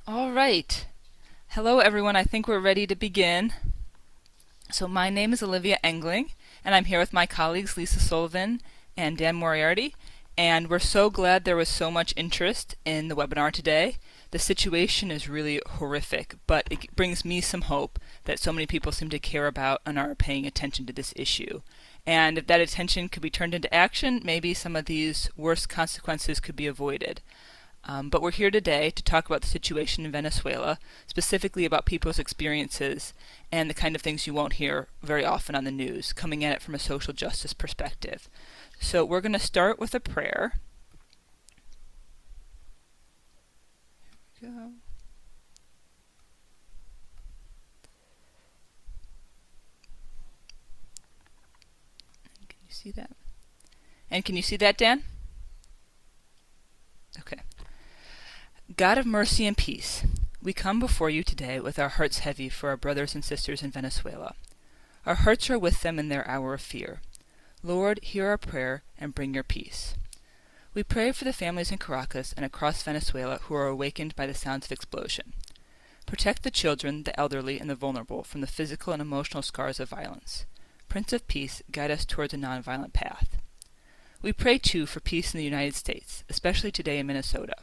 All right. Hello, everyone. I think we're ready to begin. So, my name is Olivia Engling, and I'm here with my colleagues Lisa Sullivan and Dan Moriarty. And we're so glad there was so much interest in the webinar today. The situation is really horrific, but it brings me some hope that so many people seem to care about and are paying attention to this issue. And if that attention could be turned into action, maybe some of these worst consequences could be avoided. But we're here today to talk about the situation in Venezuela, specifically about people's experiences and the kind of things you won't hear very often on the news, coming at it from a social justice perspective. So we're going to start with a prayer. Here we go. Can you see that? And can you see that, Dan? Okay. God of mercy and peace, we come before you today with our hearts heavy for our brothers and sisters in Venezuela. Our hearts are with them in their hour of fear. Lord, hear our prayer and bring your peace. We pray for the families in Caracas and across Venezuela who are awakened by the sounds of explosion. Protect the children, the elderly, and the vulnerable from the physical and emotional scars of violence. Prince of Peace, guide us towards a nonviolent path. We pray, too, for peace in the United States, especially today in Minnesota,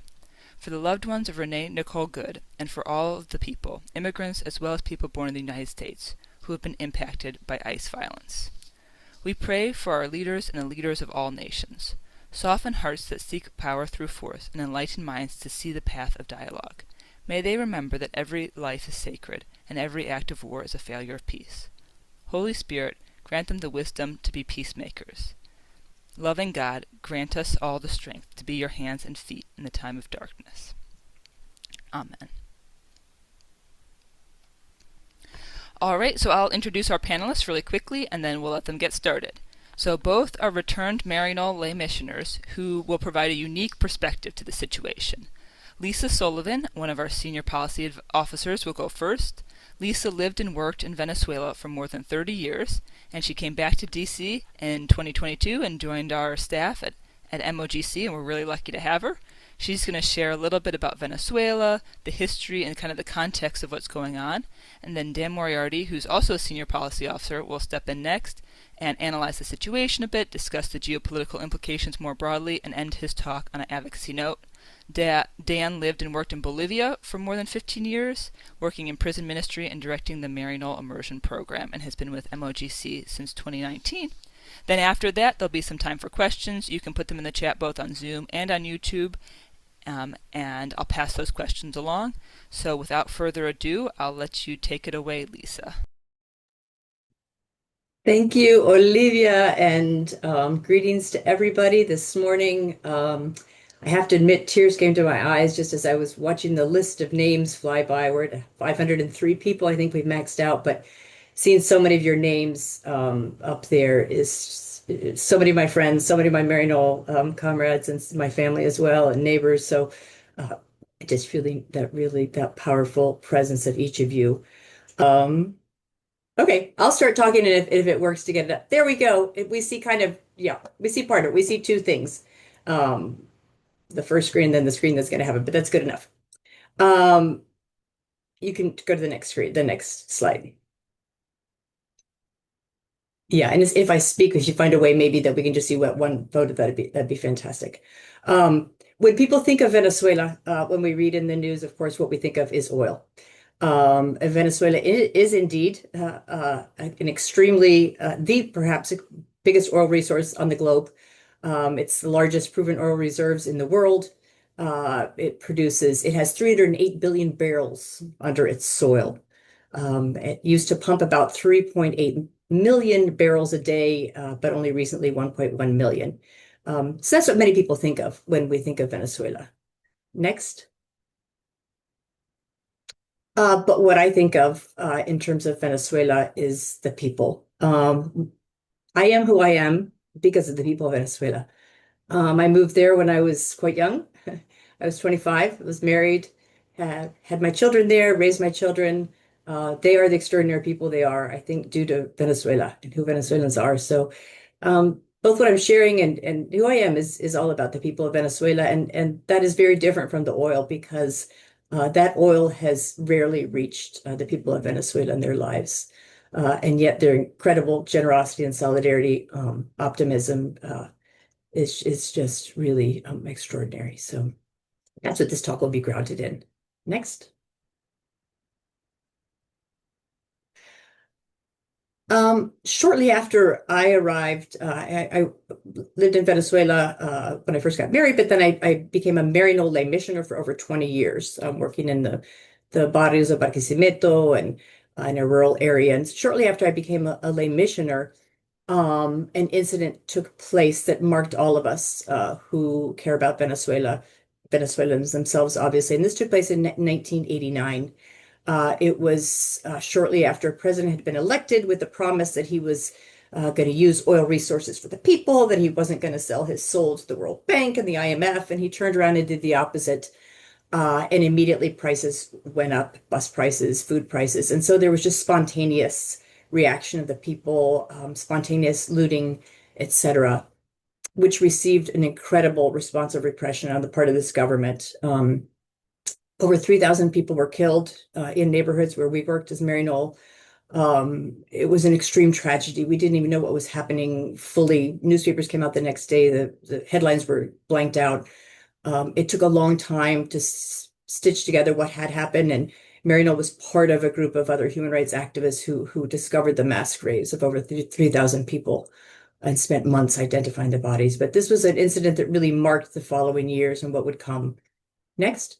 for the loved ones of Renee Nicole Good, and for all of the people, immigrants as well as people born in the United States, who have been impacted by ICE violence. We pray for our leaders and the leaders of all nations. Soften hearts that seek power through force and enlighten minds to see the path of dialogue. May they remember that every life is sacred and every act of war is a failure of peace. Holy Spirit, grant them the wisdom to be peacemakers. Loving God, grant us all the strength to be your hands and feet in the time of darkness. Amen. All right, so I'll introduce our panelists really quickly, and then we'll let them get started. So both are returned Maryknoll lay missioners who will provide a unique perspective to the situation. Lisa Sullivan, one of our senior policy officers, will go first. Lisa lived and worked in Venezuela for more than 30 years, and she came back to D.C. in 2022 and joined our staff at MOGC, and we're really lucky to have her. She's going to share a little bit about Venezuela, the history, and kind of the context of what's going on. And then Dan Moriarty, who's also a senior policy officer, will step in next and analyze the situation a bit, discuss the geopolitical implications more broadly, and end his talk on an advocacy note. Dan lived and worked in Bolivia for more than 15 years, working in prison ministry and directing the Maryknoll Immersion Program, and has been with MOGC since 2019. Then after that, there'll be some time for questions. You can put them in the chat both on Zoom and on YouTube, and I'll pass those questions along. So without further ado, I'll let you take it away, Lisa. Thank you, Olivia, and greetings to everybody this morning. I have to admit, tears came to my eyes just as I was watching the list of names fly by. We're at 503 people. I think we've maxed out, but seeing so many of your names up there is so many of my friends, so many of my Maryknoll comrades, and my family as well, and neighbors. So uh, just feeling that powerful presence of each of you. Um, Okay, I'll start talking, and if it works to get it up. There we go. We see we see part of it. We see two things. Um, the first screen, then the screen that's going to have it, but that's good enough. Um, you can go to the next screen, the next slide. Yeah, and if I speak, if you find a way maybe that we can just see what one photo, that'd be fantastic. When people think of Venezuela, when we read in the news, of course, what we think of is oil. Venezuela is indeed an extremely, the perhaps biggest oil resource on the globe. It's the largest proven oil reserves in the world. It has 308 billion barrels under its soil. It used to pump about 3.8 million barrels a day, but only recently 1.1 million. So that's what many people think of when we think of Venezuela. Next. But what I think of in terms of Venezuela is the people. I am who I am because of the people of Venezuela. I moved there when I was quite young. I was 25, was married, had my children there, raised my children. They are the extraordinary people they are, I think, due to Venezuela and who Venezuelans are. So both what I'm sharing and who I am is all about the people of Venezuela. And that is very different from the oil because That oil has rarely reached the people of Venezuela in their lives. And yet their incredible generosity and solidarity, optimism, is just really extraordinary. So that's what this talk will be grounded in. Next. Shortly after I arrived, I lived in Venezuela when I first got married, but then I became a Maryknoll lay missioner for over 20 years, working in the barrios of Barquisimeto and in a rural area. And shortly after I became a lay missioner, an incident took place that marked all of us who care about Venezuela, Venezuelans themselves, obviously. And this took place in 1989. It was shortly after a president had been elected with the promise that he was going to use oil resources for the people, that he wasn't going to sell his soul to the World Bank and the IMF, and he turned around and did the opposite. And immediately prices went up, bus prices, food prices. And so there was just spontaneous reaction of the people, spontaneous looting, etc., which received an incredible response of repression on the part of this government. Over 3,000 people were killed in neighborhoods where we worked as Maryknoll. It was an extreme tragedy. We didn't even know what was happening fully. Newspapers came out the next day. The headlines were blanked out. It took a long time to stitch together what had happened, and Maryknoll was part of a group of other human rights activists who discovered the mass graves of over 3,000 people and spent months identifying the bodies. But this was an incident that really marked the following years and what would come next.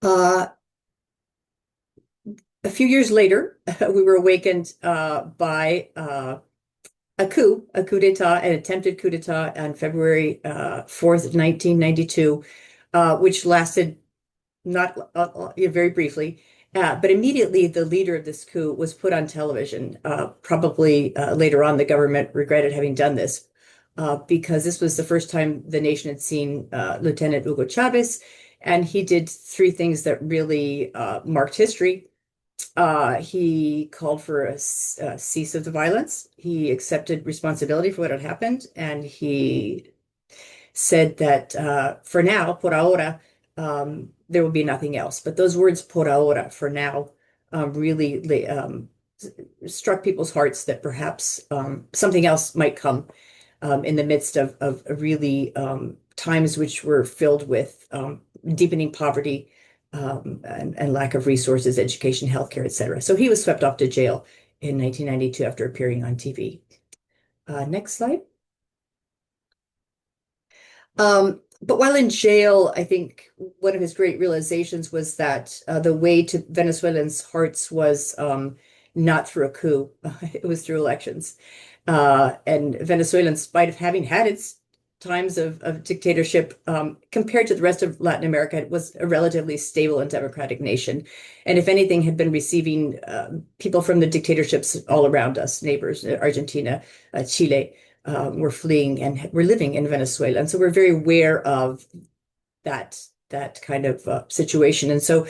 Uh, a few years later, we were awakened by a coup d'etat, an attempted coup d'etat on February 4th, 1992, which lasted not very briefly. But immediately, the leader of this coup was put on television. Probably later on, the government regretted having done this because this was the first time the nation had seen Lieutenant Hugo Chavez, and he did three things that really marked history. He called for a cease of the violence. He accepted responsibility for what had happened, and he said that for now, por ahora, there will be nothing else. But those words, por ahora, for now, really struck people's hearts that perhaps something else might come in the midst of really times which were filled with deepening poverty and lack of resources, education, healthcare, etc. So he was swept off to jail in 1992 after appearing on TV. Next slide. But while in jail, I think one of his great realizations was that the way to Venezuelans' hearts was not through a coup, it was through elections. And Venezuela, in spite of having had its times of dictatorship, compared to the rest of Latin America, it was a relatively stable and democratic nation. And if anything, had been receiving people from the dictatorships all around us, neighbors, Argentina, Chile, were fleeing and were living in Venezuela. And so we're very aware of that kind of situation. And so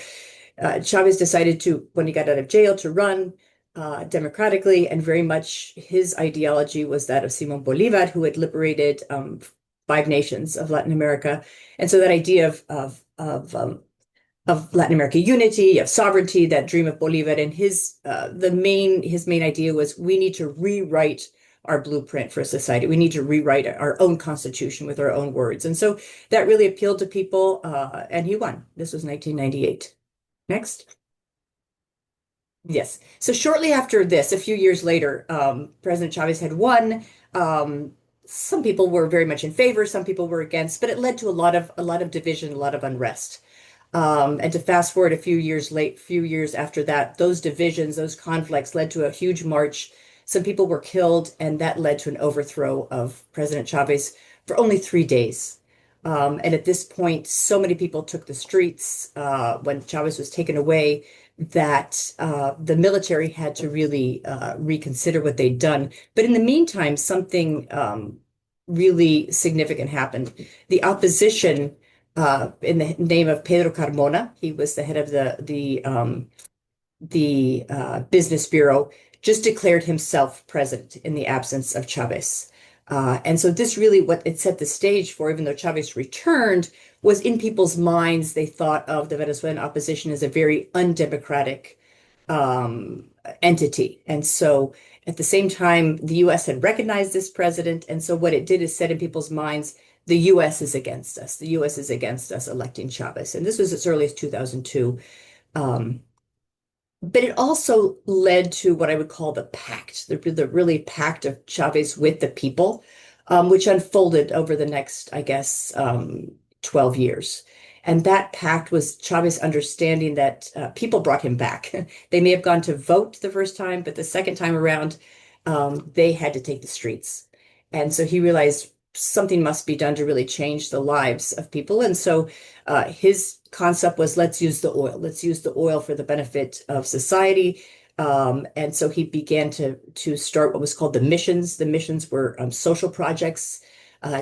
Chavez decided to, when he got out of jail, to run democratically, and very much his ideology was that of Simon Bolivar, who had liberated five nations of Latin America. And so that idea of Latin America unity, of sovereignty, that dream of Bolivar, and his main idea was we need to rewrite our blueprint for a society. We need to rewrite our own constitution with our own words. And so that really appealed to people, and he won. This was 1998. Next. Yes. So shortly after this, a few years later, President Chavez had won. Some people were very much in favor, some people were against, but it led to a lot of division, a lot of unrest. And to fast forward few years after that, those divisions, those conflicts led to a huge march. Some people were killed, and that led to an overthrow of President Chavez for only 3 days. And at this point, so many people took the streets when Chavez was taken away that the military had to really reconsider what they'd done. But in the meantime, something really significant happened. The opposition, in the name of Pedro Carmona, he was the head of the Business Bureau, just declared himself president in the absence of Chavez. And so this really what it set the stage for, even though Chavez returned, was in people's minds, they thought of the Venezuelan opposition as a very undemocratic um, entity. And so at the same time, the US had recognized this president. And so what it did is set in people's minds, the US is against us. The US is against us electing Chavez. And this was as early as 2002. Um, but it also led to what I would call the pact, the really pact of Chavez with the people, which unfolded over the next, I guess, 12 years. And that pact was Chavez understanding that people brought him back. They may have gone to vote the first time, but the second time around, they had to take the streets. And so he realized something must be done to really change the lives of people. And so his concept was let's use the oil. Let's use the oil for the benefit of society. And so he began to start what was called the missions. The missions were social projects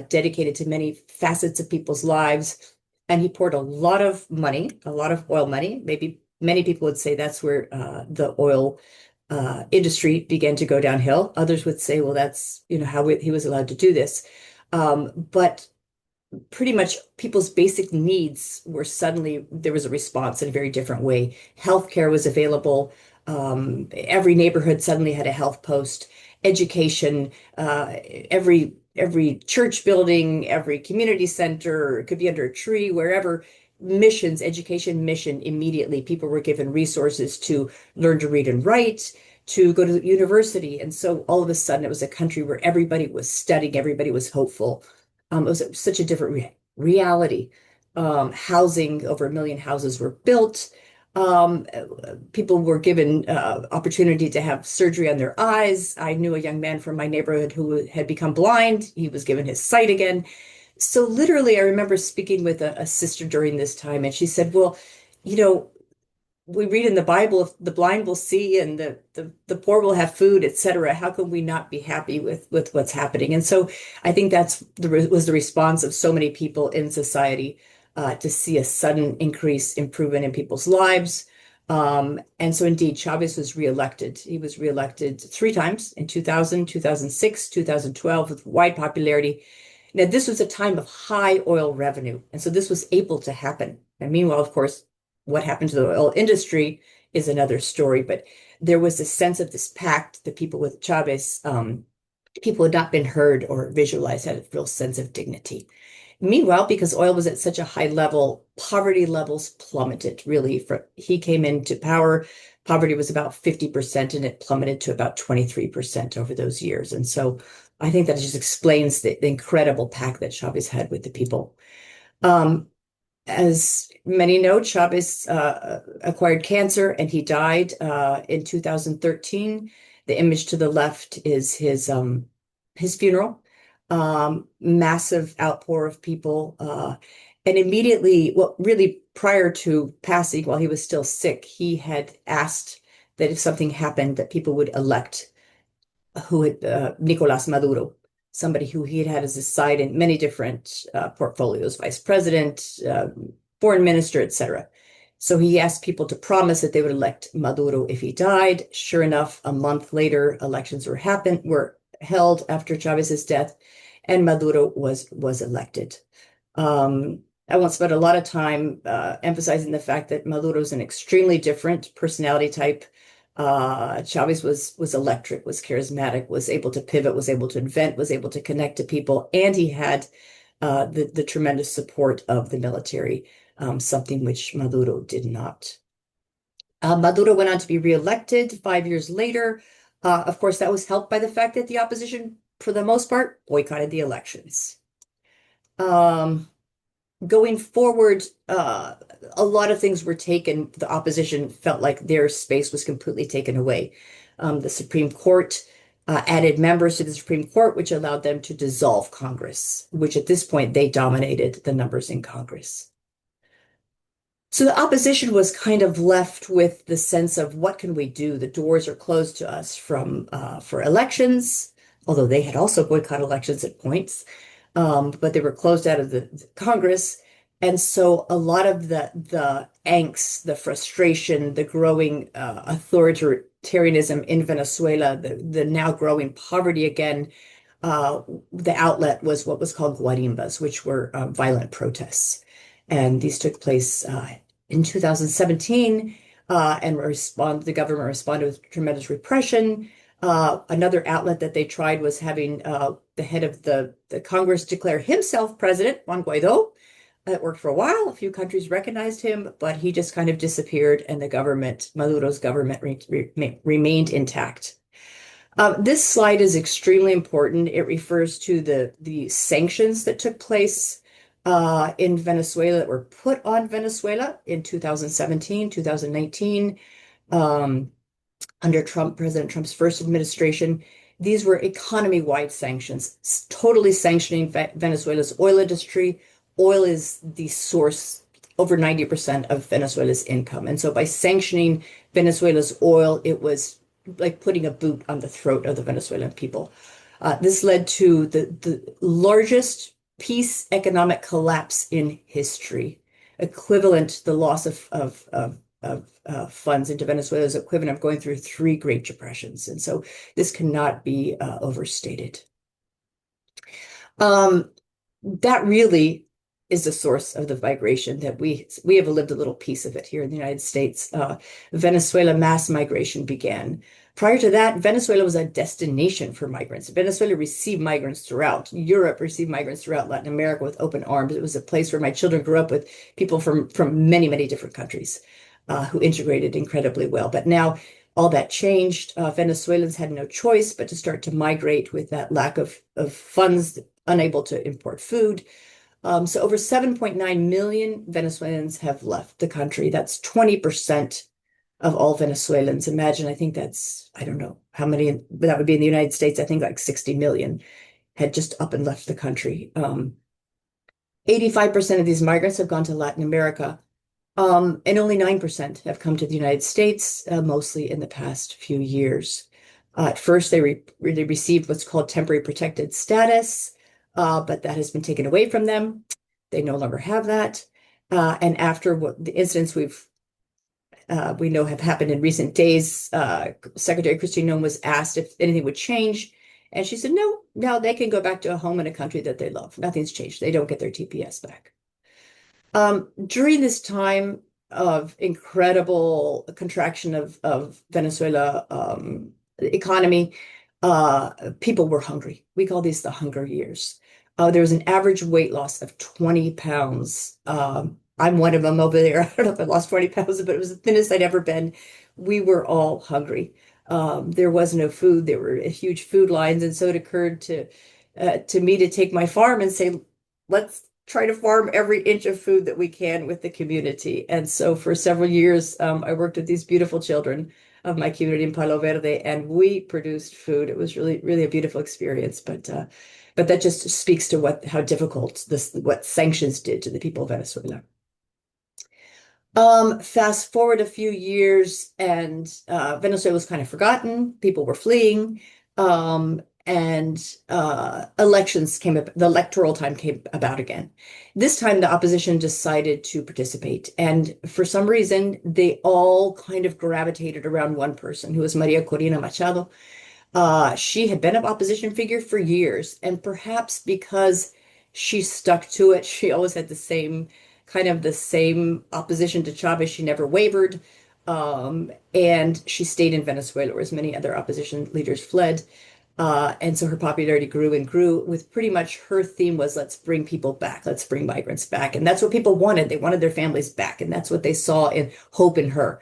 dedicated to many facets of people's lives. And he poured a lot of money, a lot of oil money. Maybe many people would say that's where the oil industry began to go downhill. Others would say, well, that's how he was allowed to do this. But pretty much people's basic needs were suddenly there was a response in a very different way. Healthcare was available. Every neighborhood suddenly had a health post. Education, every church building, every community center, it could be under a tree, wherever. Missions, education mission, immediately people were given resources to learn to read and write, to go to the university. And so all of a sudden it was a country where everybody was studying, everybody was hopeful. It was such a different reality. Housing, over 1 million houses were built. Um, People were given opportunity to have surgery on their eyes. I knew a young man from my neighborhood who had become blind. He was given his sight again. So literally, I remember speaking with a sister during this time, and she said, well, you know, we read in the Bible, if the blind will see and the poor will have food, etc. How can we not be happy with what's happening? And so I think was the response of so many people in society to see a sudden increase improvement in people's lives. And so indeed, Chavez was reelected. He was reelected 3 times in 2000, 2006, 2012 with wide popularity. Now, this was a time of high oil revenue. And so this was able to happen. And meanwhile, of course, what happened to the oil industry is another story. But there was a sense of this pact, the people with Chavez, people had not been heard or visualized, had a real sense of dignity. Meanwhile, because oil was at such a high level, poverty levels plummeted really. He came into power, poverty was about 50% and it plummeted to about 23% over those years. And so I think that just explains the incredible pact that Chavez had with the people. Um, as many know, Chavez acquired cancer and he died in 2013. The image to the left is his funeral. Massive outpour of people. And immediately, well, really prior to passing, while he was still sick, he had asked that if something happened, that people would elect Nicolas Maduro, somebody who he had had as a side in many different portfolios, vice president, foreign minister, etc. So he asked people to promise that they would elect Maduro if he died. Sure enough, a month later, elections were held after Chavez's death, and Maduro was elected. I won't spend a lot of time emphasizing the fact that Maduro is an extremely different personality type. Chavez was electric, was charismatic, was able to pivot, was able to invent, was able to connect to people, and he had the tremendous support of the military, something which Maduro did not. Maduro went on to be reelected 5 years later. Of course, that was helped by the fact that the opposition, for the most part, boycotted the elections. Going forward, a lot of things were taken. The opposition felt like their space was completely taken away. The Supreme Court added members to the Supreme Court, which allowed them to dissolve Congress, which at this point they dominated the numbers in Congress. So the opposition was kind of left with the sense of what can we do? The doors are closed to us for elections, although they had also boycotted elections at points, but they were closed out of the Congress. And so a lot of the angst, the frustration, the growing authoritarianism in Venezuela, the now growing poverty again, uh, the outlet was what was called guarimbas, which were violent protests. And these took place in 2017, and the government responded with tremendous repression. Another outlet that they tried was having the head of the Congress declare himself president, Juan Guaido. It worked for a while. A few countries recognized him, but he just kind of disappeared, and the government, Maduro's government, remained intact. This slide is extremely important. It refers to the sanctions that took place in Venezuela that were put on Venezuela in 2017, 2019, um, under President Trump's first administration. These were economy-wide sanctions, totally sanctioning Venezuela's oil industry. Oil is the source, over 90% of Venezuela's income. And so by sanctioning Venezuela's oil, it was like putting a boot on the throat of the Venezuelan people. This led to the largest peace economic collapse in history, equivalent to the loss of funds into Venezuela is equivalent of going through three Great Depressions. And so this cannot be overstated. That really is the source of the migration that we have lived a little piece of it here in the United States. Venezuela mass migration began. Prior to that, Venezuela was a destination for migrants. Venezuela received migrants throughout. Europe received migrants throughout Latin America with open arms. It was a place where my children grew up with people from many, many different countries who integrated incredibly well. But now all that changed. Venezuelans had no choice but to start to migrate with that lack of funds, unable to import food. So over 7.9 million Venezuelans have left the country. That's 20% of all Venezuelans. Imagine, I think that's, I don't know how many that would be in the United States. I think like 60 million had just up and left the country. 85% of these migrants have gone to Latin America, and only 9% have come to the United States, mostly in the past few years. At first, they received what's called temporary protected status, but that has been taken away from them. They no longer have that. And after the incidents we know have happened in recent days, Secretary Christine Nome was asked if anything would change. And she said, no, they can go back to a home in a country that they love. Nothing's changed. They don't get their TPS back. During this time of incredible contraction of Venezuela economy, people were hungry. We call these the hunger years. There was an average weight loss of 20 pounds. I'm one of them over there. I don't know if I lost 20 pounds, but it was the thinnest I'd ever been. We were all hungry. There was no food. There were huge food lines. And so it occurred to me to take my farm and say, let's try to farm every inch of food that we can with the community. And so for several years, I worked with these beautiful children of my community in Palo Verde, and we produced food. It was really, really a beautiful experience. But that just speaks to how difficult what sanctions did to the people of Venezuela. Fast forward a few years, and Venezuela was kind of forgotten. People were fleeing, and elections came up. The electoral time came about again. This time, the opposition decided to participate, and for some reason, they all kind of gravitated around one person, who was Maria Corina Machado. She had been an opposition figure for years, and perhaps because she stuck to it, she always had the same opposition to Chavez. She never wavered. And she stayed in Venezuela, whereas many other opposition leaders fled. And so her popularity grew and grew with pretty much her theme was, let's bring people back. Let's bring migrants back. And that's what people wanted. They wanted their families back. And that's what they saw in hope in her.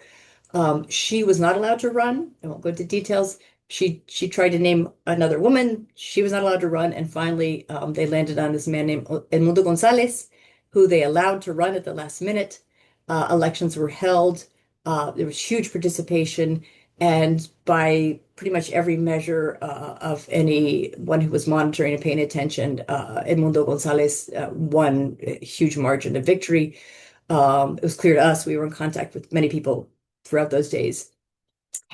She was not allowed to run. I won't go into details. She tried to name another woman. She was not allowed to run. And finally, they landed on this man named Edmundo Gonzalez, who they allowed to run at the last minute. Elections were held. There was huge participation. And by pretty much every measure of anyone who was monitoring and paying attention, Edmundo Gonzalez won a huge margin of victory. It was clear to us. We were in contact with many people throughout those days.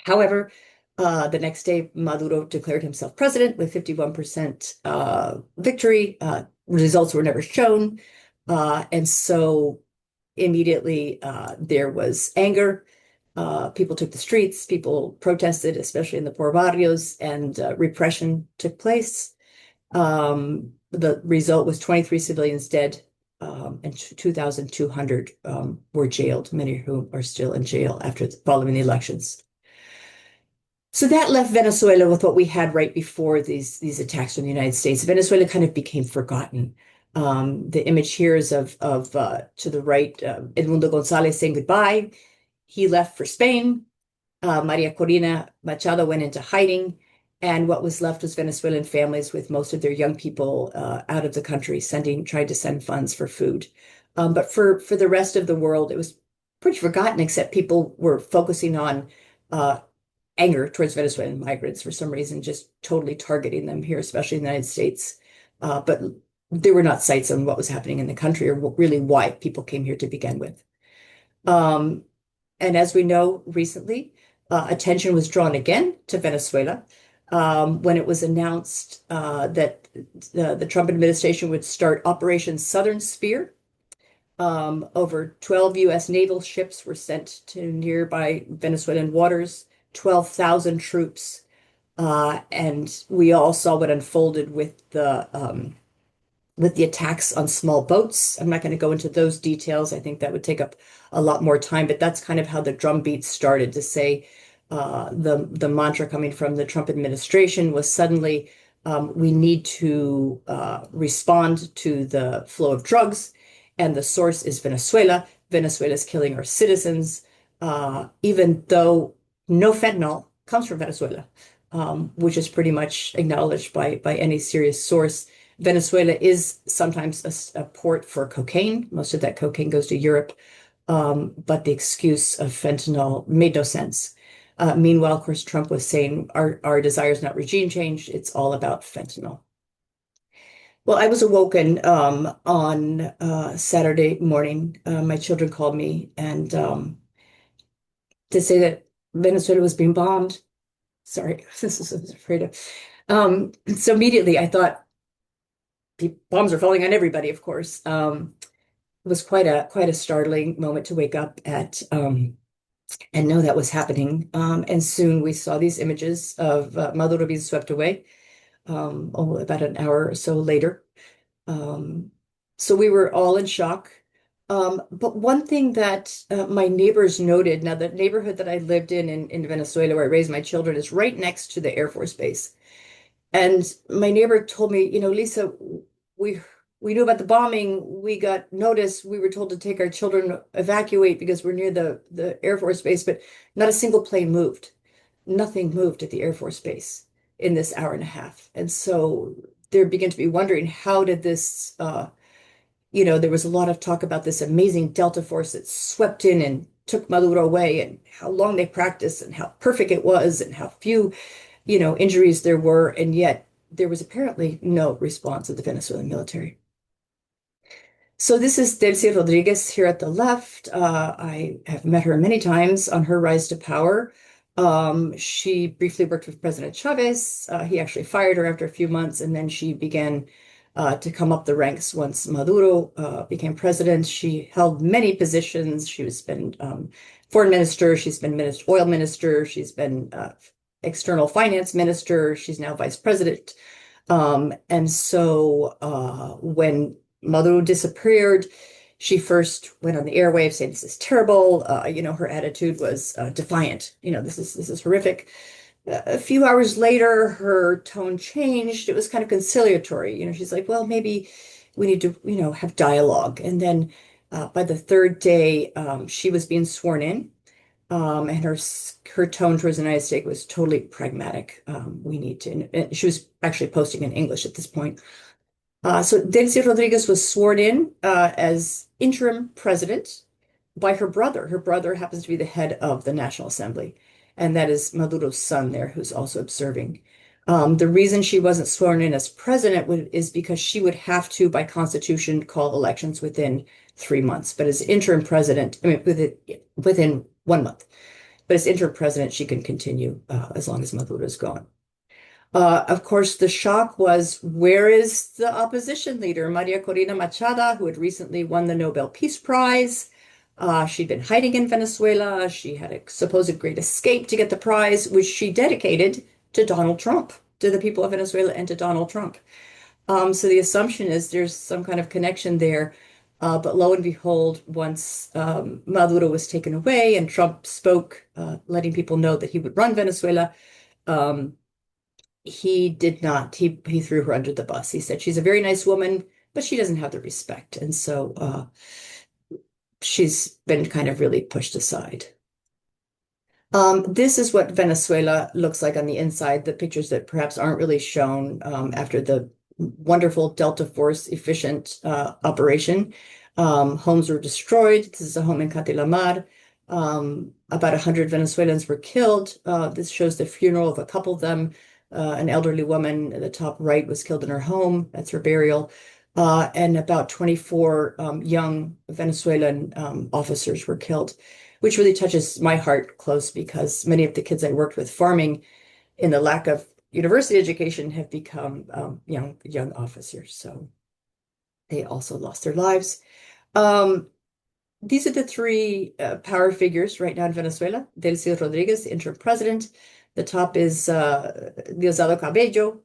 However, the next day, Maduro declared himself president with 51% victory. Results were never shown. And so immediately there was anger. People took the streets, people protested, especially in the poor barrios, and repression took place. The result was 23 civilians dead, and 2,200 were jailed, many of whom are still in jail after following the elections. So that left Venezuela with what we had right before these attacks from the United States. Venezuela kind of became forgotten. The image here is of to the right, Edmundo Gonzalez saying goodbye. He left for Spain. Maria Corina Machado went into hiding, and what was left was Venezuelan families with most of their young people out of the country, trying to send funds for food. But for the rest of the world, it was pretty forgotten, except people were focusing on uh, anger towards Venezuelan migrants for some reason, just totally targeting them here, especially in the United States. But there were not sights on what was happening in the country or really why people came here to begin with. Um, and as we know recently, attention was drawn again to Venezuela when it was announced that the Trump administration would start Operation Southern Spear. Over 12 U.S. naval ships were sent to nearby Venezuelan waters, 12,000 troops. And we all saw what unfolded with the attacks on small boats. I'm not going to go into those details. I think that would take up a lot more time, but that's kind of how the drumbeat started to say the mantra coming from the Trump administration was suddenly we need to respond to the flow of drugs, and the source is Venezuela. Venezuela is killing our citizens, even though no fentanyl comes from Venezuela, which is pretty much acknowledged by any serious source. Venezuela is sometimes a port for cocaine. Most of that cocaine goes to Europe, but the excuse of fentanyl made no sense. Meanwhile, of course, Trump was saying our desire is not regime change, it's all about fentanyl. Well, I was awoken on Saturday morning. My children called me and to say that Venezuela was being bombed. Sorry, this is what I was afraid of. So immediately I thought, bombs are falling on everybody, of course. It was quite a startling moment to wake up at and know that was happening. And soon we saw these images of Maduro being swept away. About an hour or so later. Um, so we were all in shock. But one thing that my neighbors noted, now the neighborhood that I lived in Venezuela, where I raised my children, is right next to the Air Force Base. And my neighbor told me, Lisa, we we knew about the bombing. We got notice. We were told to take our children, evacuate because we're near the Air Force Base, but not a single plane moved. Nothing moved at the Air Force Base in this hour and a half. And so they began to be wondering, how did this, there was a lot of talk about this amazing Delta force that swept in and took Maduro away, and how long they practiced and how perfect it was and how few injuries there were, and yet there was apparently no response of the Venezuelan military. So this is Delcy Rodriguez here at the left. I have met her many times on her rise to power. She briefly worked with President Chavez. He actually fired her after a few months, and then she began to come up the ranks once Maduro became president. She held many positions. She's been foreign minister. She's been oil minister. She's been external finance minister. She's now vice president. And so when Maduro disappeared, she first went on the airwaves saying this is terrible. Her attitude was defiant. This is horrific. A few hours later, her tone changed. It was kind of conciliatory. She's like, well, maybe we need to, have dialogue. And then by the third day, she was being sworn in. And her tone towards the United States was totally pragmatic. We need to, and she was actually posting in English at this point. So Delcy Rodriguez was sworn in as interim president by her brother. Her brother happens to be the head of the National Assembly, and that is Maduro's son there, who's also observing. The reason she wasn't sworn in as president is because she would have to, by constitution, call elections within 3 months. But as interim president, I mean, within 1 month. But as interim president, she can continue as long as Maduro's gone. Of course, the shock was, where is the opposition leader, Maria Corina Machado, who had recently won the Nobel Peace Prize? She'd been hiding in Venezuela. She had a supposed great escape to get the prize, which she dedicated to Donald Trump, to the people of Venezuela and to Donald Trump. So the assumption is there's some kind of connection there. But lo and behold, once Maduro was taken away and Trump spoke, letting people know that he would run Venezuela, um, he did not. He threw her under the bus. He said she's a very nice woman, but she doesn't have the respect, and so she's been kind of really pushed aside. This is what Venezuela looks like on the inside, the pictures that perhaps aren't really shown after the wonderful Delta Force efficient operation. Homes were destroyed. This is a home in Catilamar. About 100 Venezuelans were killed. This shows the funeral of a couple of them. An elderly woman at the top right was killed in her home. That's her burial. And about 24 young Venezuelan officers were killed, which really touches my heart close because many of the kids I worked with farming in the lack of university education have become young officers. So they also lost their lives. Um, these are the three power figures right now in Venezuela. Delcy Rodriguez, the interim president. The top is Diosdado Cabello,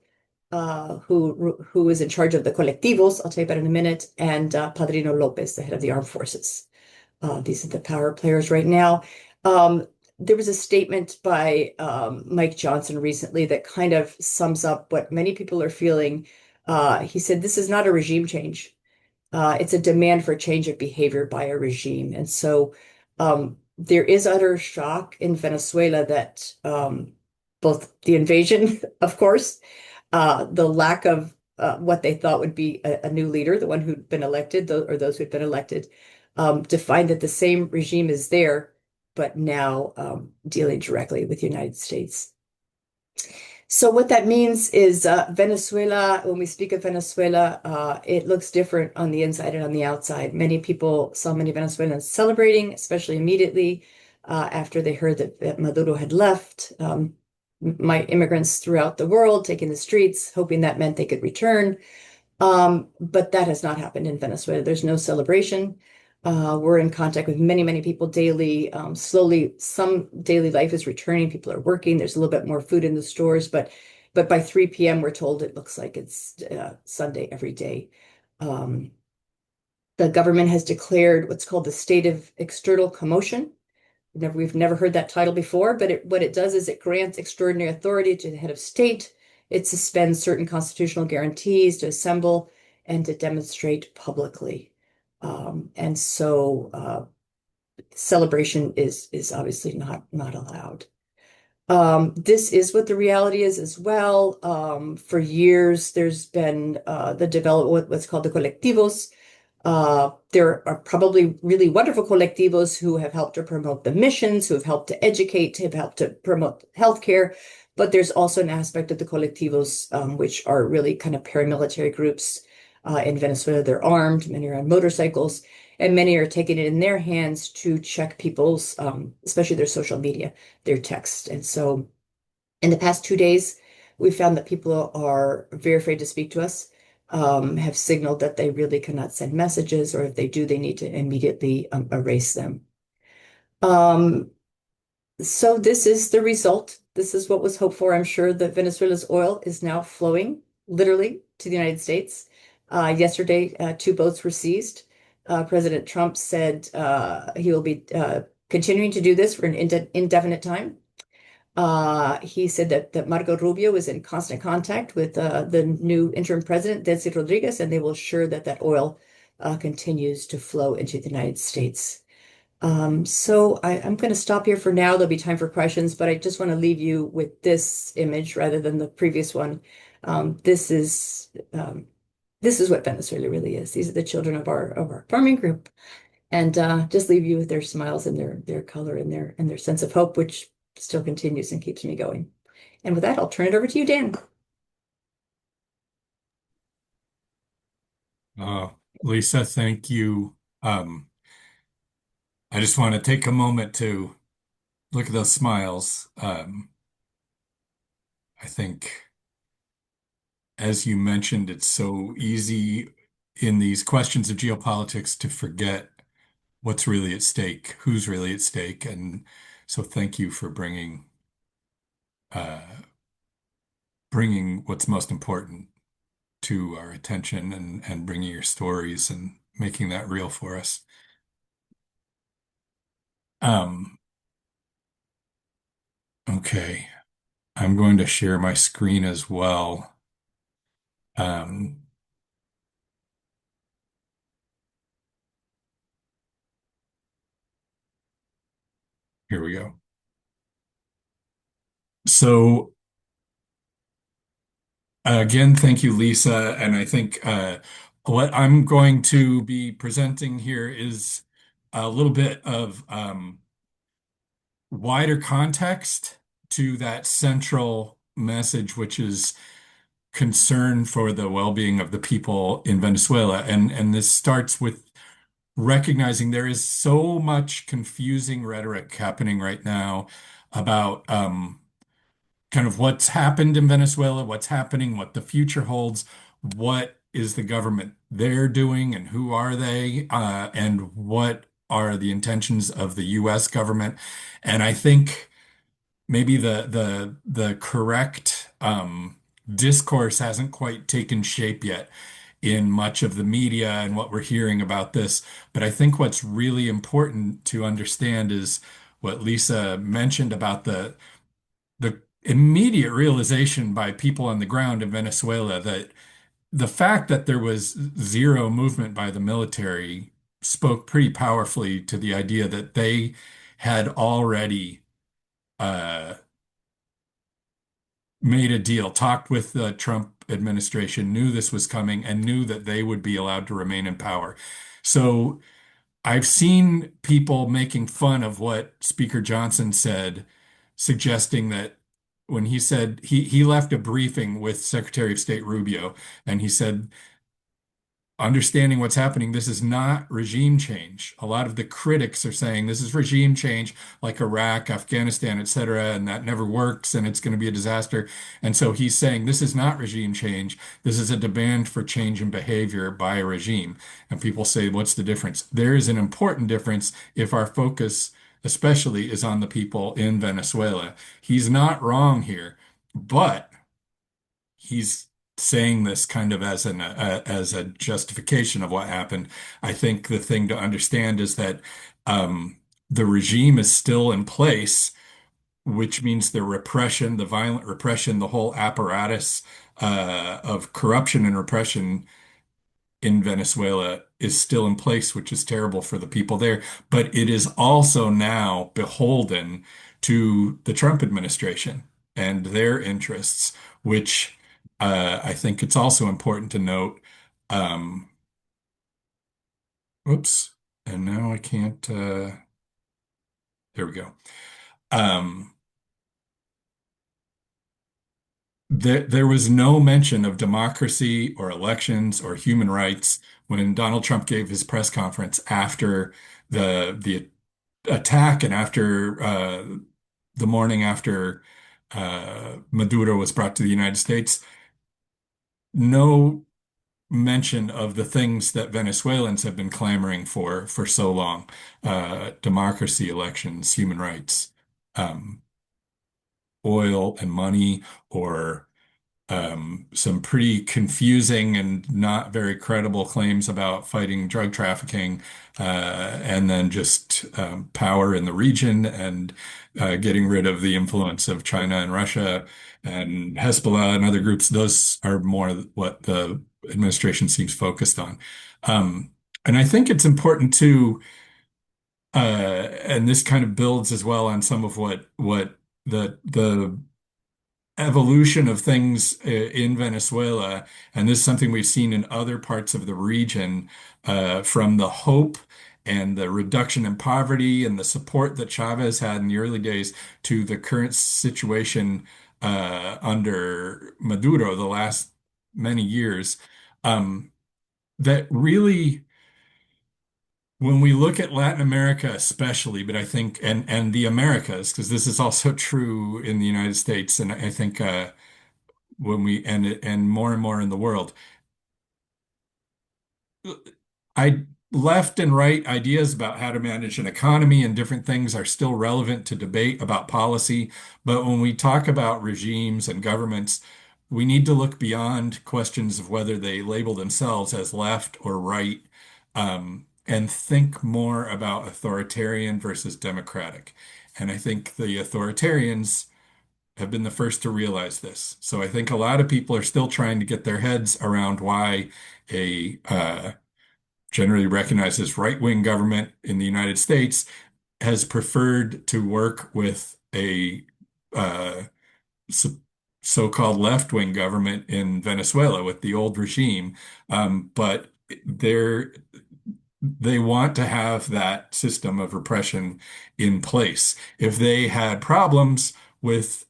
who is in charge of the colectivos. I'll tell you about in a minute. And Padrino Lopez, the head of the armed forces. These are the power players right now. Um, there was a statement by Mike Johnson recently that kind of sums up what many people are feeling. He said, "This is not a regime change. It's a demand for change of behavior by a regime." And so there is utter shock in Venezuela that both the invasion, of course, the lack of what they thought would be a new leader, the one who'd been elected, or those who'd been elected, to find that the same regime is there, but now dealing directly with the United States. So what that means is Venezuela, when we speak of Venezuela, it looks different on the inside and on the outside. Many people saw many Venezuelans celebrating, especially immediately after they heard that Maduro had left. My immigrants throughout the world taking the streets, hoping that meant they could return. But that has not happened in Venezuela. There's no celebration. We're in contact with many, many people daily. Slowly, some daily life is returning. People are working. There's a little bit more food in the stores, but by 3 p.m., we're told it looks like it's Sunday every day. Um, the government has declared what's called the state of external commotion. We've never heard that title before, but what it does is it grants extraordinary authority to the head of state. It suspends certain constitutional guarantees to assemble and to demonstrate publicly. And so celebration is obviously not allowed. This is what the reality is as well. For years, there's been the development, what's called the colectivos. There are probably really wonderful colectivos who have helped to promote the missions, who have helped to educate, have helped to promote healthcare. But there's also an aspect of the colectivos, which are really kind of paramilitary groups in Venezuela. They're armed, many are on motorcycles, and many are taking it in their hands to check people's, especially their social media, their text. And so in the past 2 days, we found that people are very afraid to speak to us, have signaled that they really cannot send messages, or if they do, they need to immediately erase them. Um, so this is the result. This is what was hoped for. I'm sure that Venezuela's oil is now flowing literally to the United States. Yesterday, 2 boats were seized. President Trump said he will be continuing to do this for an indefinite time. He said that Marco Rubio is in constant contact with the new interim president, Delcy Rodriguez, and they will ensure that that oil continues to flow into the United States. So I'm going to stop here for now. There'll be time for questions, but I just want to leave you with this image rather than the previous one. This is what Venezuela really is. These are the children of our farming group, and just leave you with their smiles and their color and their sense of hope, which still continues and keeps me going. And with that, I'll turn it over to you, Dan. Lisa, thank you. I just want to take a moment to look at those smiles. I think, as you mentioned, it's so easy in these questions of geopolitics to forget what's really at stake, who's really at stake. And so thank you for uh, bringing what's most important to our attention and bringing your stories and making that real for us. Um, okay, I'm going to share my screen as well. Um, Here we go. So again, thank you, Lisa. And I think what I'm going to be presenting here is a little bit of wider context to that central message, which is concern for the well-being of the people in Venezuela. And this starts with recognizing there is so much confusing rhetoric happening right now about kind of what's happened in Venezuela, what's happening, what the future holds, what is the government there doing, and who are they, and what are the intentions of the U.S. government. And I think maybe the correct discourse hasn't quite taken shape yet in much of the media and what we're hearing about this. But I think what's really important to understand is what Lisa mentioned about the immediate realization by people on the ground in Venezuela that the fact that there was zero movement by the military spoke pretty powerfully to the idea that they had already uh, made a deal, talked with the Trump administration, knew this was coming, and knew that they would be allowed to remain in power. So I've seen people making fun of what Speaker Johnson said, suggesting that when he said he left a briefing with Secretary of State Rubio, and he said understanding what's happening, this is not regime change. A lot of the critics are saying this is regime change, like Iraq, Afghanistan, etc., and that never works, and it's going to be a disaster. And so he's saying this is not regime change. This is a demand for change in behavior by a regime. And people say, what's the difference? There is an important difference if our focus, especially, is on the people in Venezuela. He's not wrong here, but he's saying this kind of as as a justification of what happened. I think the thing to understand is that the regime is still in place, which means the repression, the violent repression, the whole apparatus of corruption and repression in Venezuela is still in place, which is terrible for the people there. But it is also now beholden to the Trump administration and their interests, which I think it's also important to note. Um, Oops, and now I can't. There we go. Um, there was no mention of democracy or elections or human rights when Donald Trump gave his press conference after the attack and after the morning after Maduro was brought to the United States. No mention of the things that Venezuelans have been clamoring for so long: democracy, elections, human rights, um, oil and money, or some pretty confusing and not very credible claims about fighting drug trafficking, and then just power in the region and getting rid of the influence of China and Russia and Hezbollah and other groups. Those are more what the administration seems focused on. Um, and I think it's important to, and this kind of builds as well on some of what the evolution of things in Venezuela, and this is something we've seen in other parts of the region, from the hope and the reduction in poverty and the support that Chavez had in the early days to the current situation under Maduro the last many years. Um, that really, when we look at Latin America especially, but I think and the Americas, because this is also true in the United States, and I think when we and more in the world. I left and right ideas about how to manage an economy and different things are still relevant to debate about policy. But when we talk about regimes and governments, we need to look beyond questions of whether they label themselves as left or right, and think more about authoritarian versus democratic. And I think the authoritarians have been the first to realize this. So I think a lot of people are still trying to get their heads around why a generally recognized as right-wing government in the United States has preferred to work with a uh, so, so-called left-wing government in Venezuela with the old regime. But they're they want to have that system of repression in place. If they had problems with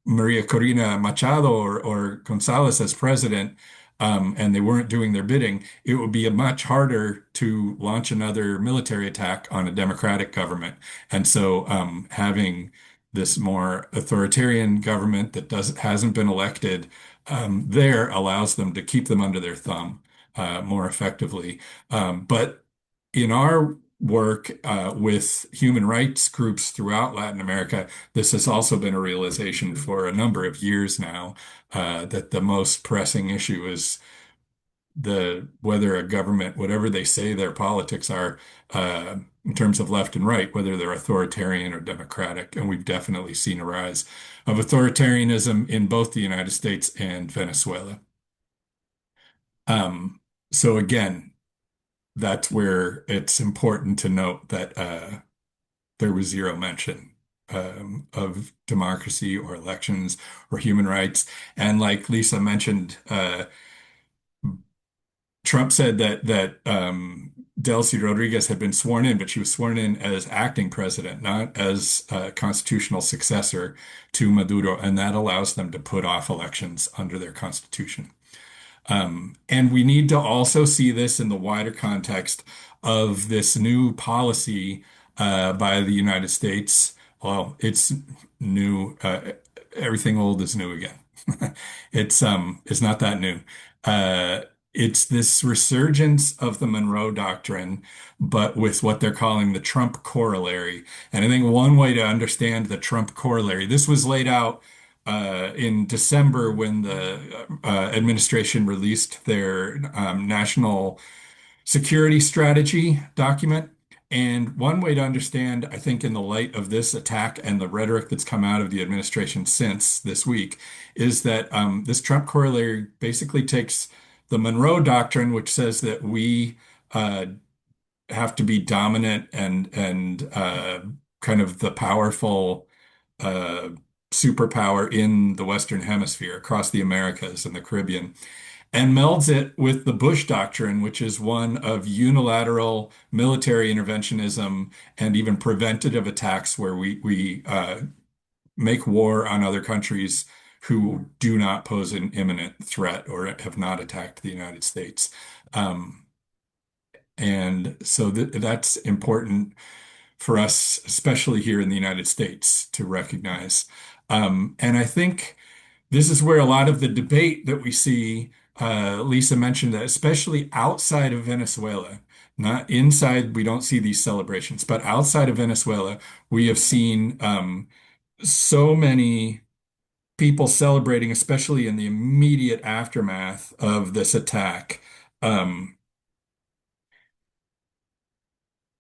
Maria Corina Machado or Gonzalez as president, and they weren't doing their bidding, it would be much harder to launch another military attack on a democratic government. And so, having this more authoritarian government that hasn't been elected, there allows them to keep them under their thumb more effectively. But in our work with human rights groups throughout Latin America, this has also been a realization for a number of years now, that the most pressing issue is the whether a government, whatever they say their politics are, in terms of left and right, whether they're authoritarian or democratic. And we've definitely seen a rise of authoritarianism in both the United States and Venezuela. Um, so again, that's where it's important to note that there was zero mention of democracy or elections or human rights. And like Lisa mentioned, Trump said that Delcy Rodriguez had been sworn in, but she was sworn in as acting president, not as a constitutional successor to Maduro, and that allows them to put off elections under their constitution. And we need to also see this in the wider context of this new policy by the United States. Well, it's new. Everything old is new again. It's not that new. Uh, it's this resurgence of the Monroe Doctrine, but with what they're calling the Trump corollary. And I think one way to understand the Trump corollary, this was laid out in December when the administration released their national security strategy document. And one way to understand, I think, in the light of this attack and the rhetoric that's come out of the administration since this week, is that this Trump corollary basically takes the Monroe Doctrine, which says that we have to be dominant and kind of the powerful uh, superpower in the Western Hemisphere across the Americas and the Caribbean, and melds it with the Bush Doctrine, which is one of unilateral military interventionism and even preventative attacks where we make war on other countries who do not pose an imminent threat or have not attacked the United States. Um, and so that's important for us, especially here in the United States, to recognize. And I think this is where a lot of the debate that we see, Lisa mentioned that, especially outside of Venezuela, not inside, we don't see these celebrations, but outside of Venezuela, we have seen so many people celebrating, especially in the immediate aftermath of this attack. Um,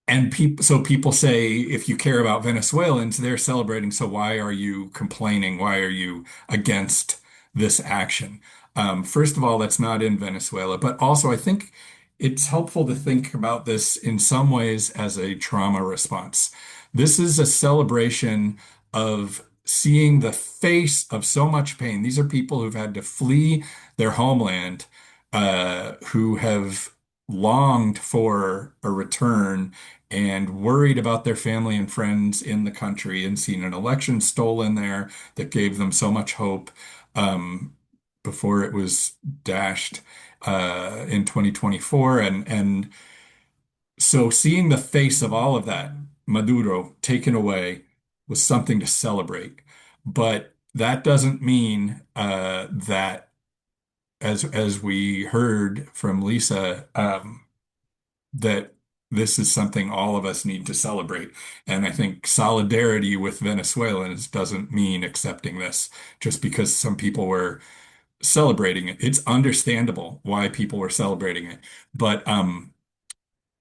And people say, if you care about Venezuelans, they're celebrating. So why are you complaining? Why are you against this action? First of all, that's not in Venezuela, but also I think it's helpful to think about this in some ways as a trauma response. This is a celebration of seeing the face of so much pain. These are people who've had to flee their homeland, who have longed for a return and worried about their family and friends in the country and seen an election stolen there that gave them so much hope, um, before it was dashed in 2024. And so seeing the face of all of that, Maduro taken away, was something to celebrate. But that doesn't mean that, as we heard from Lisa, that this is something all of us need to celebrate. And I think solidarity with Venezuelans doesn't mean accepting this just because some people were celebrating it. It's understandable why people were celebrating it. But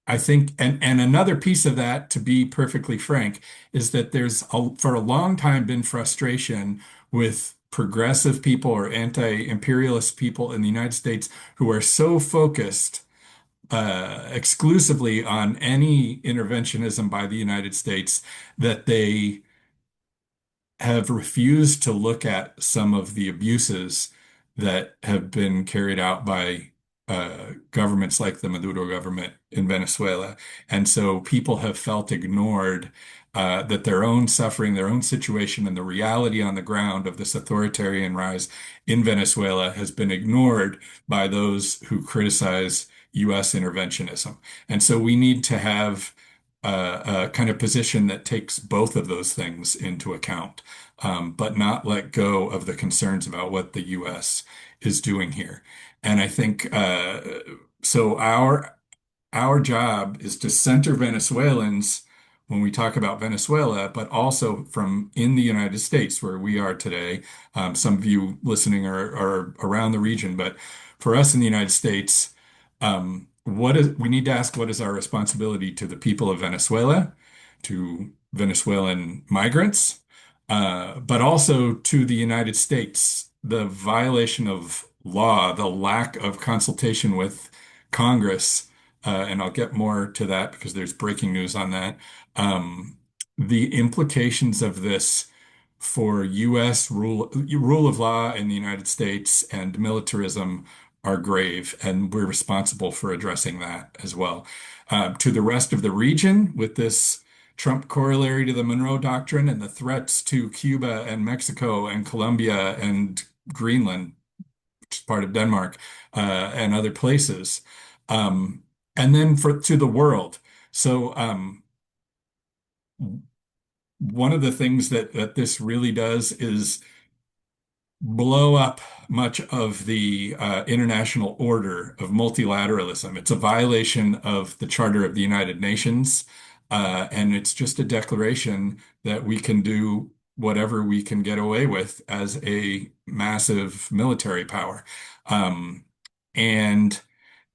I think, and another piece of that, to be perfectly frank, is that for a long time been frustration with progressive people or anti-imperialist people in the United States who are so focused exclusively on any interventionism by the United States that they have refused to look at some of the abuses that have been carried out by governments like the Maduro government in Venezuela. And so people have felt ignored, that their own suffering, their own situation, and the reality on the ground of this authoritarian rise in Venezuela has been ignored by those who criticize U.S. interventionism. And so we need to have a kind of position that takes both of those things into account, but not let go of the concerns about what the U.S. is doing here. And I think so. Our job is to center Venezuelans when we talk about Venezuela, but also from in the United States where we are today. Some of you listening are around the region, but for us in the United States, we need to ask what is our responsibility to the people of Venezuela, to Venezuelan migrants, but also to the United States. The violation of law, the lack of consultation with Congress, and I'll get more to that because there's breaking news on that. The implications of this for U.S. rule of law in the United States and militarism are grave, and we're responsible for addressing that as well. To the rest of the region, with this Trump corollary to the Monroe Doctrine and the threats to Cuba and Mexico and Colombia and Greenland, which is part of Denmark, and other places. And then to the world. So one of the things that this really does is blow up much of the international order of multilateralism. It's a violation of the Charter of the United Nations, and it's just a declaration that we can do whatever we can get away with as a massive military power. And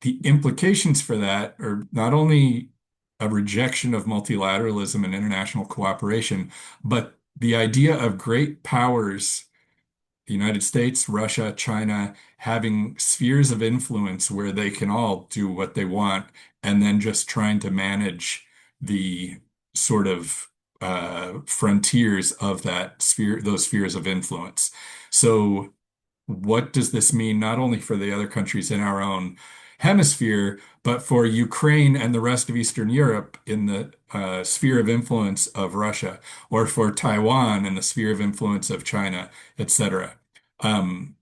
the implications for that are not only a rejection of multilateralism and international cooperation, but the idea of great powers, the United States, Russia, China, having spheres of influence where they can all do what they want, and then just trying to manage the sort of frontiers of that sphere, those spheres of influence. So what does this mean not only for the other countries in our own hemisphere, but for Ukraine and the rest of Eastern Europe in the sphere of influence of Russia, or for Taiwan in the sphere of influence of China, etc. Um,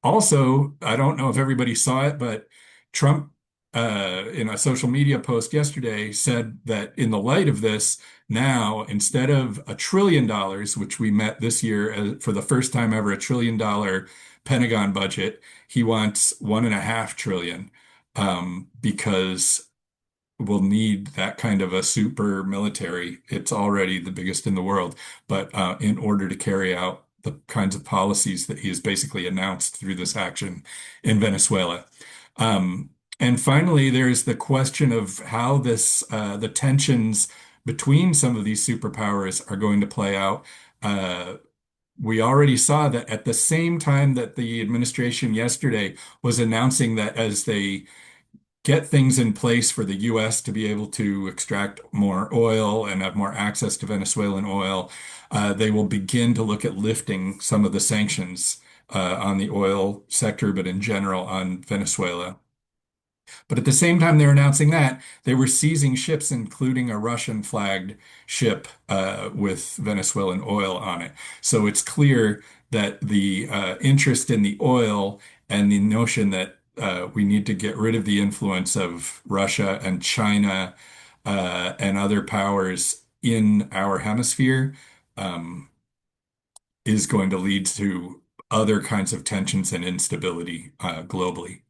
Also, I don't know if everybody saw it, but Trump, in a social media post yesterday, said that in the light of this, now instead of $1 trillion, which we met this year for the first time ever, $1 trillion Pentagon budget, he wants 1.5 trillion, because we'll need that kind of a super military. It's already the biggest in the world, but in order to carry out the kinds of policies that he has basically announced through this action in Venezuela. Um, and finally, there's the question of how the tensions between some of these superpowers are going to play out. We already saw that at the same time that the administration yesterday was announcing that as they get things in place for the U.S. to be able to extract more oil and have more access to Venezuelan oil, they will begin to look at lifting some of the sanctions on the oil sector, but in general on Venezuela. But at the same time they're announcing that, they were seizing ships, including a Russian flagged ship with Venezuelan oil on it. So it's clear that the interest in the oil and the notion that we need to get rid of the influence of Russia and China and other powers in our hemisphere um, is going to lead to other kinds of tensions and instability globally.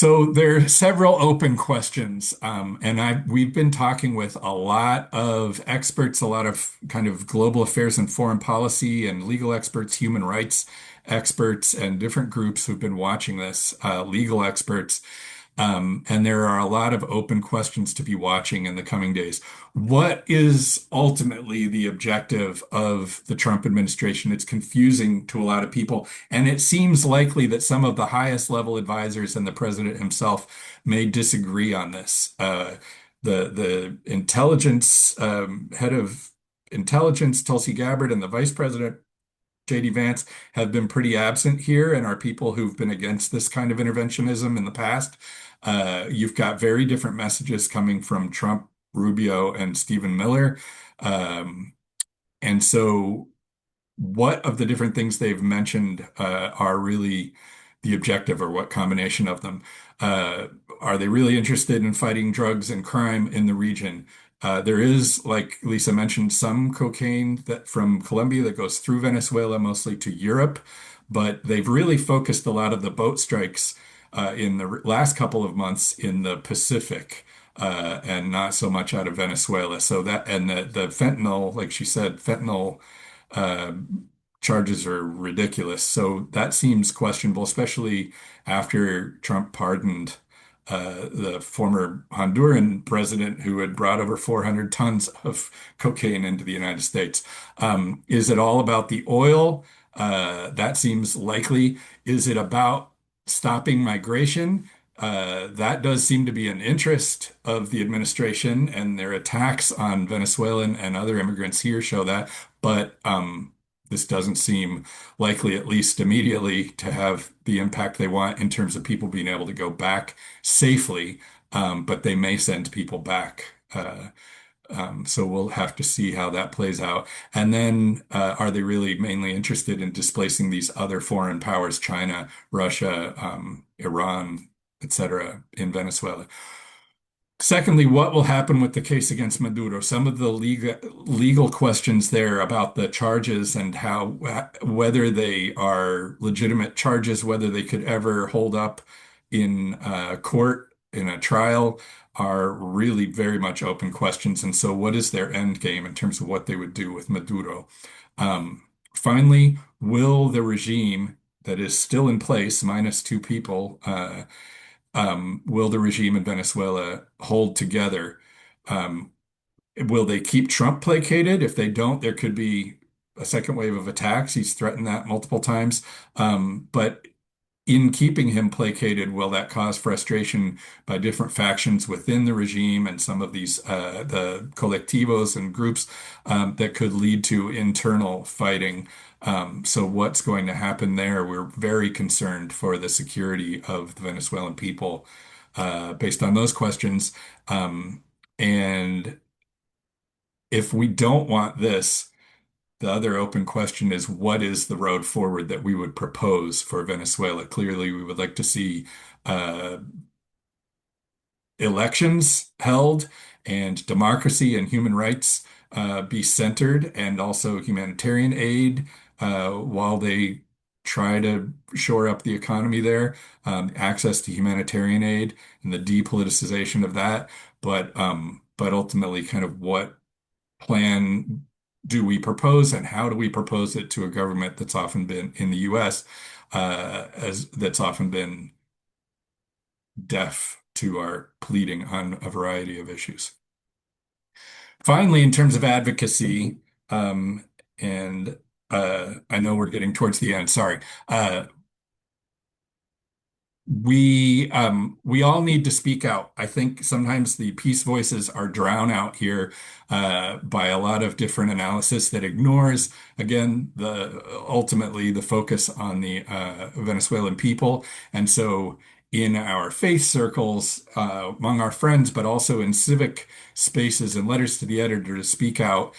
So there are several open questions, and we've been talking with a lot of experts, a lot of kind of global affairs and foreign policy and legal experts, human rights experts, and different groups who've been watching this, legal experts. And there are a lot of open questions to be watching in the coming days. What is ultimately the objective of the Trump administration? It's confusing to a lot of people, and it seems likely that some of the highest level advisors and the president himself may disagree on this. The intelligence head of intelligence, Tulsi Gabbard, and the vice president, JD Vance, have been pretty absent here and are people who've been against this kind of interventionism in the past. You've got very different messages coming from Trump, Rubio, and Stephen Miller. Um, and so what of the different things they've mentioned are really the objective, or what combination of them? Uh, are they really interested in fighting drugs and crime in the region? There is, like Lisa mentioned, some cocaine that from Colombia that goes through Venezuela, mostly to Europe, but they've really focused a lot of the boat strikes in the last couple of months in the Pacific. And not so much out of Venezuela. So that, and the fentanyl, like she said, fentanyl uh, charges are ridiculous. So that seems questionable, especially after Trump pardoned the former Honduran president who had brought over 400 tons of cocaine into the United States. Is it all about the oil? That seems likely. Is it about stopping migration? That does seem to be an interest of the administration, and their attacks on Venezuelan and other immigrants here show that. But this doesn't seem likely, at least immediately, to have the impact they want in terms of people being able to go back safely. But they may send people back. So we'll have to see how that plays out. And then, are they really mainly interested in displacing these other foreign powers, China, Russia, Iran, etc., in Venezuela? Secondly, what will happen with the case against Maduro? Some of the legal questions there about the charges and how whether they are legitimate charges, whether they could ever hold up in court in a trial, are really very much open questions. And so, what is their end game in terms of what they would do with Maduro? Finally, will the regime that is still in place, minus two people, will the regime in Venezuela hold together? Um, will they keep Trump placated? If they don't, there could be a second wave of attacks. He's threatened that multiple times. But in keeping him placated, will that cause frustration by different factions within the regime and some of these the colectivos and groups that could lead to internal fighting? So what's going to happen there? We're very concerned for the security of the Venezuelan people based on those questions. And if we don't want this, the other open question is, what is the road forward that we would propose for Venezuela? Clearly, we would like to see uh, elections held and democracy and human rights be centered, and also humanitarian aid while they try to shore up the economy there, access to humanitarian aid and the depoliticization of that. But ultimately, kind of what plan do we propose, and how do we propose it to a government that's often been in the US as that's often been deaf to our pleading on a variety of issues. Finally, in terms of advocacy, and I know we're getting towards the end, sorry. We all need to speak out. I think sometimes the peace voices are drowned out here by a lot of different analysis that ignores, again, the ultimately the focus on the Venezuelan people. And so, in our faith circles, among our friends, but also in civic spaces and letters to the editor to speak out.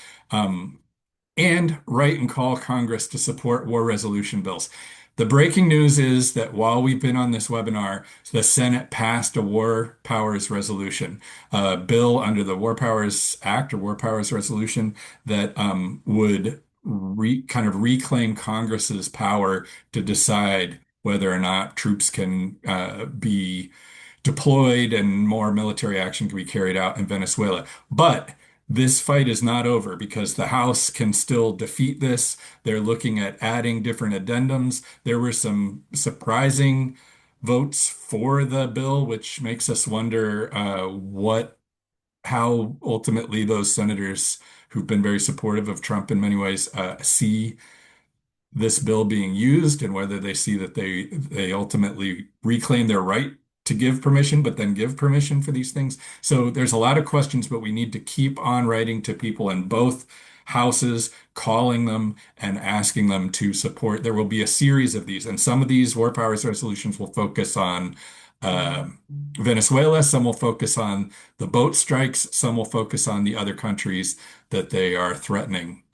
And write and call Congress to support war resolution bills. The breaking news is that while we've been on this webinar, the Senate passed a War Powers Resolution, a bill under the War Powers Act or War Powers Resolution that would kind of reclaim Congress's power to decide whether or not troops can be deployed and more military action can be carried out in Venezuela. But this fight is not over because the House can still defeat this. They're looking at adding different addendums. There were some surprising votes for the bill, which makes us wonder how ultimately those senators who've been very supportive of Trump in many ways see this bill being used and whether they see that they ultimately reclaim their right to give permission, but then give permission for these things. So there's a lot of questions, but we need to keep on writing to people in both houses, calling them and asking them to support. There will be a series of these, and some of these war powers resolutions will focus on uh, Venezuela, some will focus on the boat strikes, some will focus on the other countries that they are threatening.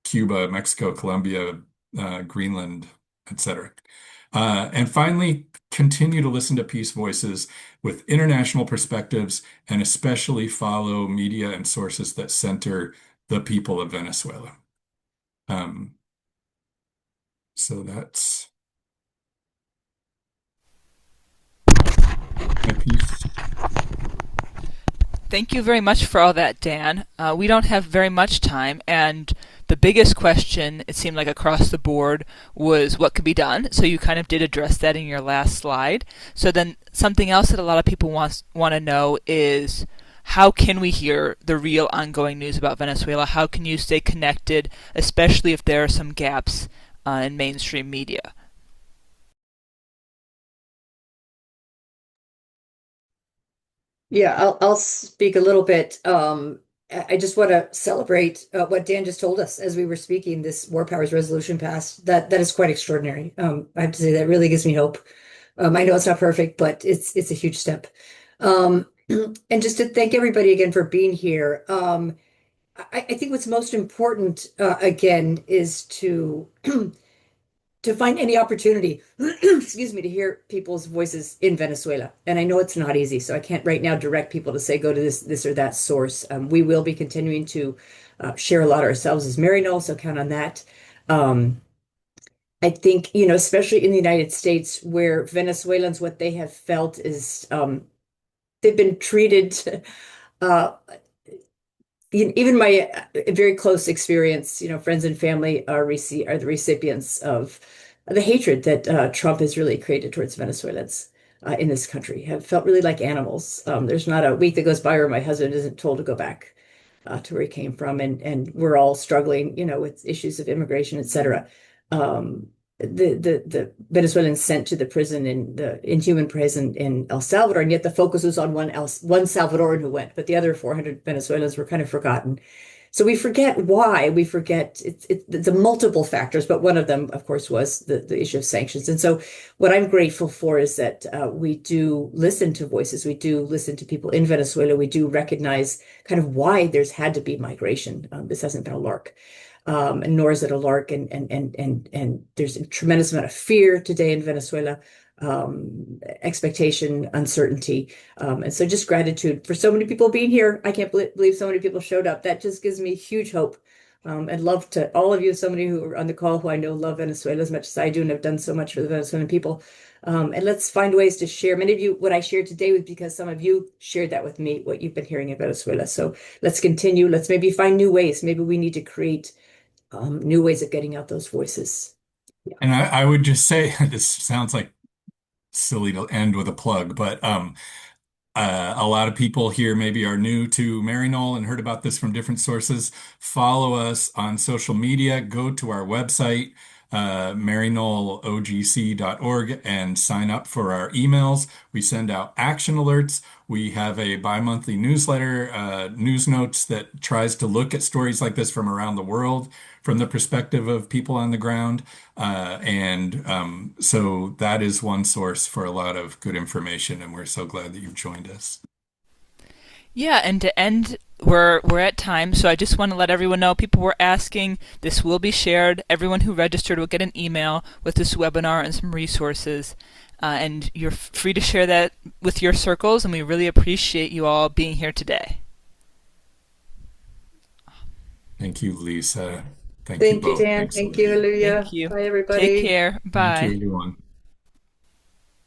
Cuba, Mexico, Colombia, Greenland, etc. And finally, continue to listen to peace voices with international perspectives and especially follow media and sources that center the people of Venezuela. Um, so that's my piece. Thank you very much for all that, Dan. We don't have very much time, and the biggest question, it seemed like across the board, was what could be done. So you kind of did address that in your last slide. So then something else that a lot of people want to know is how can we hear the real ongoing news about Venezuela? How can you stay connected, especially if there are some gaps in mainstream media? Yeah, I'll speak a little bit. I just want to celebrate what Dan just told us as we were speaking. This War Powers resolution passed. That is quite extraordinary. I have to say that really gives me hope. I know it's not perfect, but it's a huge step. And just to thank everybody again for being here. I think what's most important again is to to find any opportunity, excuse me, to hear people's voices in Venezuela. And I know it's not easy, so I can't right now direct people to say go to this or that source. We will be continuing to share a lot ourselves as Maryknoll, so count on that. Um, I think, especially in the United States, where Venezuelans, what they have felt is they've been treated uh, even my very close experience, friends and family are the recipients of the hatred that Trump has really created towards Venezuelans in this country. Have felt really like animals. There's not a week that goes by where my husband isn't told to go back to where he came from, and we're all struggling, with issues of immigration, et cetera. Um, the Venezuelans sent to the prison in the inhuman prison in El Salvador, and yet the focus was on one Salvadoran who went, but the other 400 Venezuelans were kind of forgotten. So we forget why. We forget it's the multiple factors, but one of them, of course, was the issue of sanctions. And so what I'm grateful for is that we do listen to voices. We do listen to people in Venezuela. We do recognize kind of why there's had to be migration. This hasn't been a lark. And nor is it a lark. And there's a tremendous amount of fear today in Venezuela, expectation, uncertainty. And so just gratitude for so many people being here. I can't believe so many people showed up. That just gives me huge hope. And love to all of you, so many who are on the call who I know love Venezuela as much as I do and have done so much for the Venezuelan people. And let's find ways to share. Many of you, what I shared today was because some of you shared that with me, what you've been hearing in Venezuela. So let's continue. Let's maybe find new ways. Maybe we need to create new ways of getting out those voices. Yeah. And I would just say this sounds like silly to end with a plug, but a lot of people here maybe are new to Maryknoll and heard about this from different sources. Follow us on social media. Go to our website, maryknollogc.org, and sign up for our emails. We send out action alerts. We have a bi-monthly newsletter, news notes that tries to look at stories like this from around the world from the perspective of people on the ground. So that is one source for a lot of good information, and we're so glad that you've joined us. Yeah, and to end, we're at time, so I just want to let everyone know. People were asking. This will be shared. Everyone who registered will get an email with this webinar and some resources, and you're free to share that with your circles. And we really appreciate you all being here today. Thank you, Lisa. Thank you Thank you, both. Dan. Thanks, Thank you, Olivia. Olivia. Thank you. Bye, Take everybody. care. You too, Bye. everyone.